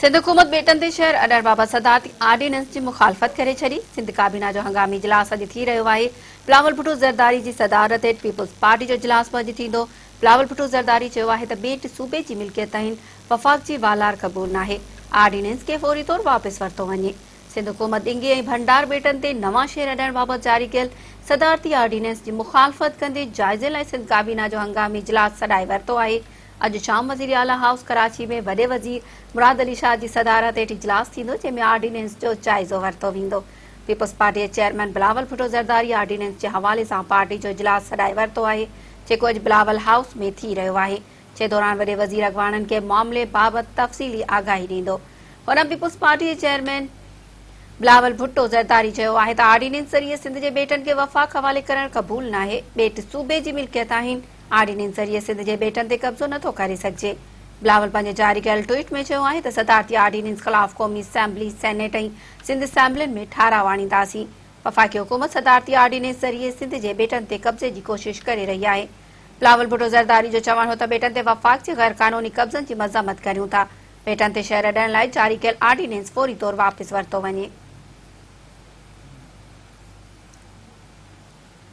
सिंध हुकूमत ॿेटन ते शहर अॾण बाबति सदारती आर्डीनेंस जी मुखालफ़त करे छॾी। सिंध क़ाबीना जो हंगामी इजलास अॼु थी रहियो आहे। बिलावल भुट्टो ज़रदारी जी सदारत हेठि पीपल्स पार्टी जो इजलास अॼु थींदो। बिलावल भुट्टो ज़रदारी चयो आहे त ॿेट सूबे जी मिल्कियत आहिनि, वफ़ाक़ जी वालार क़बूल नाहे। आर्डीनेंस खे फौरी तौर वापसि वरितो वञे। सिंध हुकूमत ॾिंगे ऐं भंडार ॿेटनि ते नवां शहर अॾण बाबति जारी कयल सदारती आर्डीनेंस जी मुखालफ़त कंदे जाइज़े लाइ सिंध काबीना जो हंगामी इजलास सॾाए वरितो आहे। अॼु शाम वज़ीर आला हाउस कराची में वॾे वज़ीर मुराद अली शाह जी सदारत हेठि इजलास थींदो, जंहिंमें आर्डीनेंस जो जाइज़ो वरितो वेंदो। पीपल्स पार्टी जे चेयरमैन बिलावल भुट्टो ज़रदारी आर्डीनेंस जे हवाले सां पार्टी जो इजलास सॾाए वरितो आहे, जेको अॼु बिलावल हाउस में थी रहियो आहे। जे दौरान वॾे वज़ीर अॻवाननि खे मामले बाबति तफ़सीली आगाही ॾींदो। हुन पीपल्स पार्टी जे चेयरमैन बिलावल भुट्टो ज़रदारी चयो आहे त आर्डीनेंस ज़रिए सिंध जे ॿेटनि खे वफ़ाक़ हवाले करणु क़बूल नाहे। ॿेट सूबे जी मिल्कियत आहिनि। आर्डीनेंस ज़रिए सिंध जे ॿेटनि ते कब्ज़ो नथो करे सघिजे। बिलावल पंहिंजे जारी कयल ट्वीट में चयो आहे त सदारती आर्डीनेंस ख़िलाफ़ क़ौमी असेंबली, सेनेट ऐं सिंध असेंबलियुनि में ठाराव आणींदासीं। वफ़ाक़ी हुकूमत सदारती आर्डीनेंस ज़रिए सिंध जे ॿेटनि ते कब्ज़े जी कोशिश करे रही आहे। बिलावल भुट्टो ज़रदारी जो चवणु हो त ॿेटनि ते वफ़ाक़ जे गैर क़ानूनी कब्ज़नि जी मज़म्मत करियूं था। ॿेटनि ते शहर अॾण लाइ जारी कयल आर्डीनेंस फौरी तौर वापसि वरितो वञे।